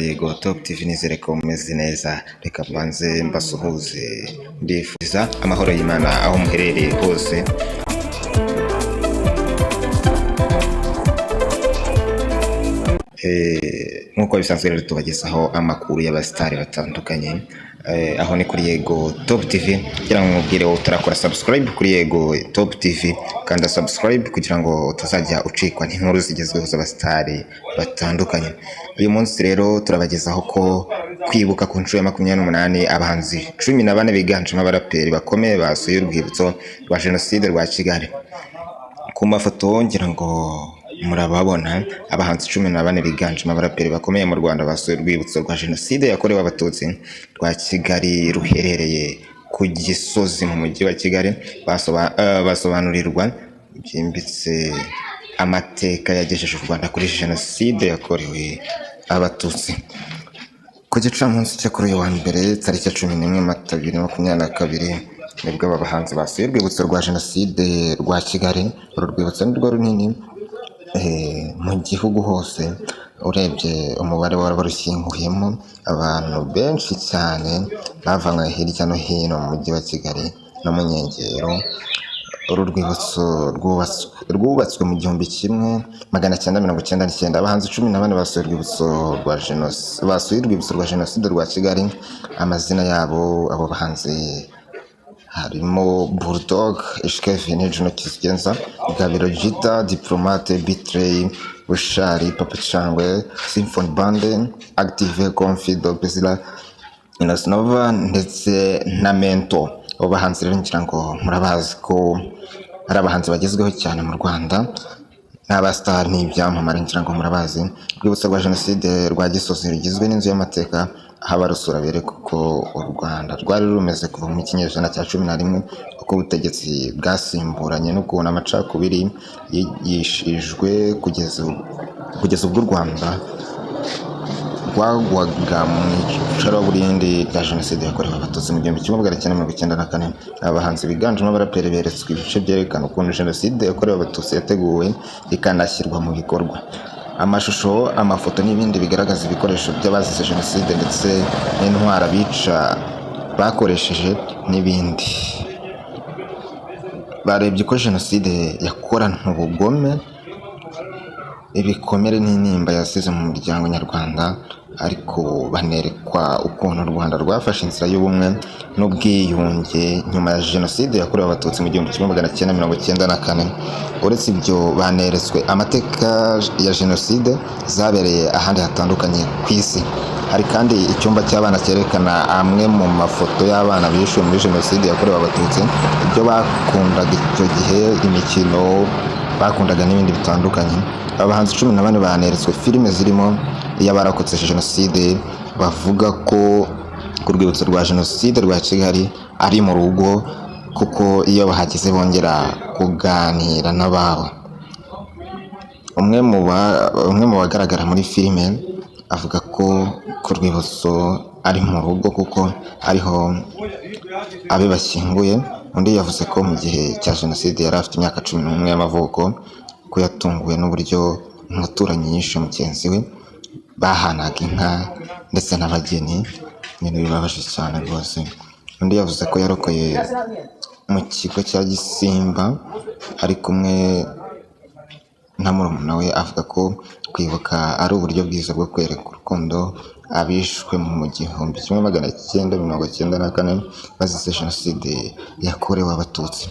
Yego Top TV nizere ko mumeze neza. Reka mbanze mbasuhuze mbifuriza amahoro y'Imana aho muherereye hose. Nkuko bisanzwe rero tubagezaho amakuru y'abasitari batandukanye, aho ni kuri Yego Top TV. Kugira ngo mubwire wowe utarakora subscribe kuri Yego Top TV, kanda subscribe kugira ngo utazajya ucikwa n'inkuru zigezweho z'abasitari batandukanye. Uyu munsi rero turabagezaho ko kwibuka ku nshuro ya 28 abahanzi 14 biganjemo abaraperi bakomeye basuye urwibutso rwa Jenoside rwa Kigali. Ku mafoto ngira ngo murababona abahanzi 14 biganjemo abaraperi bakomeye mu Rwanda basuye urwibutso rwa Jenoside yakorewe Abatutsi rwa Kigali ruherereye ku Gisozi mu mujyi wa Kigali. Basobanurirwa byimbitse amateka yagejeje u Rwanda kuri Jenoside yakorewe Abatutsi. Ku gicamunsi cyo kuri uyu wa mbere tariki 11 Mata 2022 nibwo aba bahanzi basuye urwibutso rwa Jenoside rwa Kigali. Uru rwibutso ni rwo runini mu gihugu hose, urebye umubare w'abarushyinguyemo abantu benshi cyane bavanywe hirya no hino mu mujyi wa Kigali no mu nkengero. Uru rwibutso rwubatswe mu 1999. Abahanzi 14 basuye urwibutso rwa Jenoside rwa Kigali. Amazina yabo abo bahanzi harimo Bulldog, Ishkevin, Juno Kizigenza, Gabiro Gita, Diplomate, Betray, Bushari, Papa Changwe, Symphony Band, Active, Confido, Bezila, Inasnova ndetse na Mento. Abo bahanzi rero ngira ngo murabazi ko ari abahanzi bagezweho cyane mu Rwanda, n'abastar n'ibyamamare ngira ngo murabazi. Urwibutso rwa Jenoside rwa Gisozi rugizwe n'inzu y'amateka aho abarusura bereka uko u Rwanda rwari rumeze kuva mu kinyejana cya 11, uko ubutegetsi bwasimburanye n'ukuntu amacakubiri yigishijwe kugeza ubwo u Rwanda rwagwaga mu icuraburindi rya Jenoside yakorewe Abatutsi mu 1994. Abahanzi biganjemo abaraperi beretswe ibice byerekana ukuntu Jenoside yakorewe Abatutsi yateguwe ikanashyirwa mu bikorwa. Amashusho, amafoto n'ibindi bigaragaza ibikoresho by'abazize Jenoside ndetse n'intwara bica bakoresheje n'ibindi. Barebye ko Jenoside yakorana ubugome, ibikomere n'intimba yasize mu muryango nyarwanda, ariko banerekwa ukuntu u Rwanda rwafashe inzira y'ubumwe n'ubwiyunge nyuma ya Jenoside yakorewe Abatutsi mu 1994. Uretse ibyo, baneretswe amateka ya Jenoside zabereye ahandi hatandukanye ku isi. Hari kandi icyumba cy'abana cyerekana amwe mu mafoto y'abana bishwe muri Jenoside yakorewe Abatutsi, ibyo bakundaga icyo gihe, imikino bakundaga n'ibindi bitandukanye. Abahanzi 14 baneretswe filime zirimo y'abarokotse Jenoside, bavuga ko ku rwibutso rwa Jenoside rwa Kigali ari mu rugo, kuko iyo bahageze bongera kuganira n'ababo. Umwe mu bagaragara muri filime avuga ko ku rwibutso ari mu rugo kuko ariho abe bashyinguye. Undi yavuze ko mu gihe cya Jenoside yari afite imyaka 11 y'amavuko, ko yatunguwe n'uburyo umuturanyi yishe mugenzi we, bahanaga inka ndetse n'abageni, ibintu bibabaje cyane rwose. Undi yavuze ko yarokoye mu kigo cya Gisimba ari kumwe na murumuna we. Avuga ko kwibuka ari uburyo bwiza bwo kwereka urukundo abishwe mu 1994 bazize Jenoside yakorewe Abatutsi.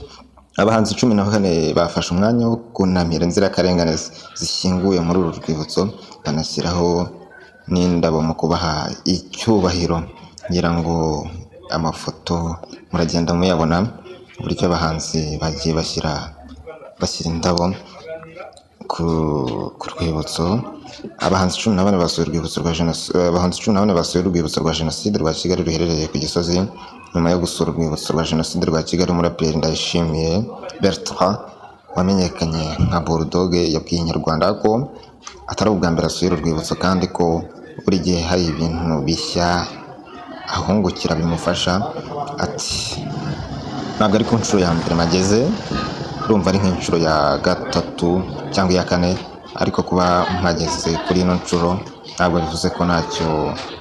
Abahanzi 14 bafashe umwanya wo kunamira inzirakarengane zishyinguye muri uru rwibutso, banashyiraho n'indabo mu kubaha icyubahiro. Ngira ngo amafoto muragenda muyabona uburyo abahanzi bagiye bashyira indabo ku rwibutso. Abahanzi 14 basuye urwibutso rwa Jenoside rwa Kigali ruherereye ku Gisozi. Nyuma yo gusura urwibutso rwa Jenoside rwa Kigali, umuraperi Ndayishimiye Bertrand wamenyekanye nka Bulldog yabwiye Inyarwanda ko atari ubwa mbere asuye urwibutso, kandi ko buri gihe hari ibintu bishya ahungukira bimufasha. Ati ntabwo ari ku nshuro ya mbere mageze, urumva ari nk'inshuro ya 3 cyangwa ya 4, ariko kuba mpageze kuri ino nshuro ntabwo bivuze ko ntacyo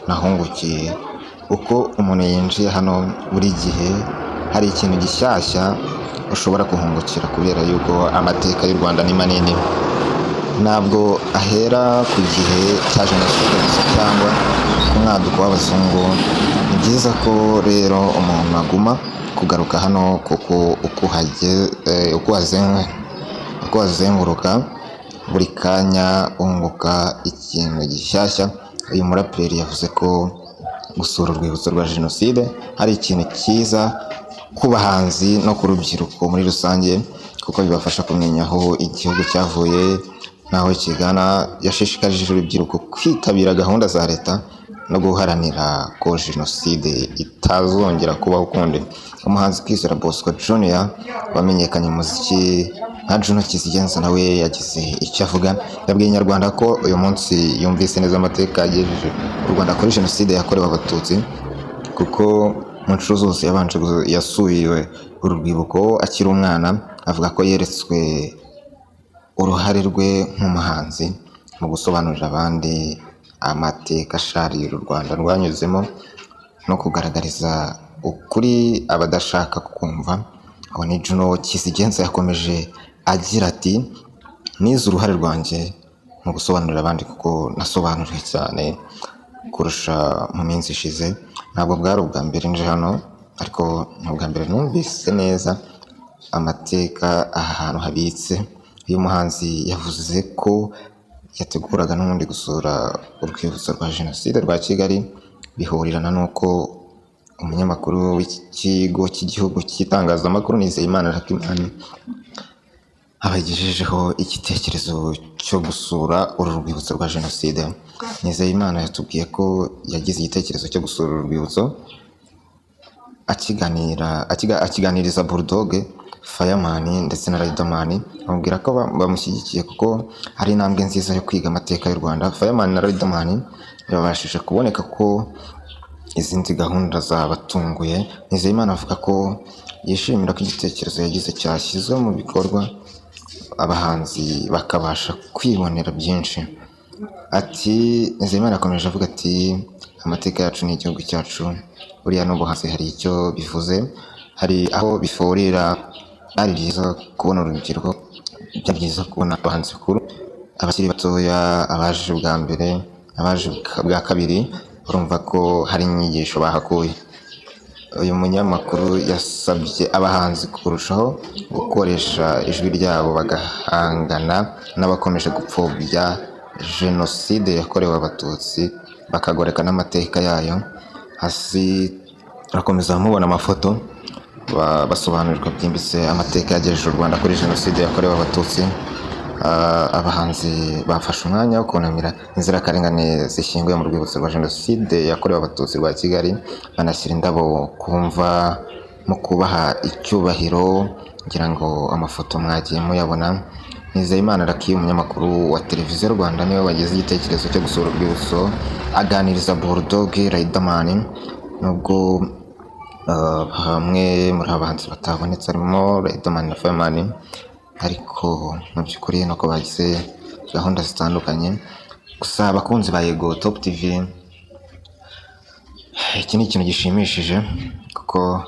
nahungukiye. Uko umuntu yinjiye hano buri gihe hari ikintu gishyashya ushobora kuhungukira, kubera yuko amateka y'u Rwanda ni manini, ntabwo ahera ku gihe cya jenoside gusa cyangwa ku mwaduko w'abazungu. Ni byiza ko rero umuntu aguma kugaruka hano, kuko uko wazenguruka buri kanya wunguka ikintu gishyashya. Uyu muraperi yavuze ko gusura urwibutso rwa jenoside ari ikintu cyiza ku bahanzi no ku rubyiruko muri rusange, kuko bibafasha kumenya aho igihugu cyavuye n'aho kigana. Yashishikarije urubyiruko kwitabira gahunda za leta no guharanira ko jenoside itazongera kubaho ukundi. Umuhanzi Kwizera Bosco Junior wamenyekanye mu muziki nka Juno Kizigenza nawe yagize icyo avuga. Yabwiye Inyarwanda ko uyu munsi yumvise neza amateka yagejeje u Rwanda kuri jenoside yakorewe Abatutsi, kuko mu nshuro zose yasuye uru rwibuko akiri umwana. Avuga ko yeretswe uruhare rwe nk'umuhanzi mu gusobanurira abandi amateka asharira u Rwanda rwanyuzemo no kugaragariza ukuri abadashaka kumva. Aho ni Juno Kizigenza yakomeje agira ati, nize uruhare rwanjye mu gusobanurira abandi kuko nasobanuriwe cyane kurusha mu minsi ishize. Ntabwo bwari ubwa mbere nje hano, ariko ni ubwa mbere numvise neza amateka aha hantu habitse. Uyu muhanzi yavuze ko yateguraga n'ubundi gusura urwibutso rwa jenoside rwa Kigali, bihurirana n'uko umunyamakuru w'ikigo cy'igihugu cy'itangazamakuru Nizeyimana Rakimani abagejejeho igitekerezo cyo gusura uru rwibutso rwa jenoside. Nizeyimana yatubwiye ko yagize igitekerezo cyo gusura uru rwibutso akiganiriza Bulldog, Fireman ndetse na Riderman, bamubwira ko bamushyigikiye kuko hari intambwe nziza yo kwiga amateka y'u Rwanda. Fireman na Riderman babashije kuboneka ko izindi gahunda zabatunguye. Nizeyimana avuga ko yishimira ko igitekerezo yagize cyashyizwe mu bikorwa, abahanzi bakabasha kwibonera byinshi. Ati Nizeyimana yakomeje avuga ati, amateka yacu ni igihugu cyacu, buriya n'ubuhanzi hari icyo bivuze, hari aho bifurira. Ari byiza kubona urubyiruko, byari byiza kubona abahanzi bakuru, abakiri batoya, abaje bwa mbere, abaje bwa kabiri. Urumva ko hari inyigisho bahakuye. Uyu munyamakuru yasabye abahanzi kurushaho gukoresha ijwi ryabo bagahangana n'abakomeje gupfobya jenoside yakorewe Abatutsi, bakagoreka n'amateka yayo. Hasi arakomeza amubona amafoto basobanurirwa byimbitse amateka yagejeje u Rwanda kuri jenoside yakorewe Abatutsi. Abahanzi bafashe umwanya wo kunamira inzirakarengane zishyinguye mu rwibutso rwa jenoside yakorewe Abatutsi rwa Kigali, banashyira indabo kumva mu kubaha icyubahiro. Ngira ngo amafoto mwagiye muyabona. Nizeyimana Raki, umunyamakuru wa televiziyo Rwanda, niwe wagize igitekerezo cyo gusura urwibutso aganiriza Bulldog, Riderman. Nubwo bamwe muri abahanzi batabonetse harimo Riderman na Fireman, ariko mu by'ukuri nuko bagize gahunda zitandukanye. Gusa abakunzi ba Yego Top TV, iki ni ikintu gishimishije kuko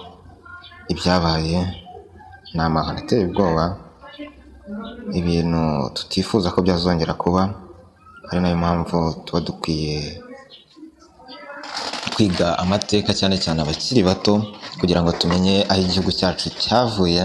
ibyabaye ni amahano ateye ubwoba, ibintu tutifuza ko byazongera kuba. Ari nayo mpamvu tuba dukwiye kwiga amateka, cyane cyane abakiri bato, kugira ngo tumenye aho igihugu cyacu cyavuye.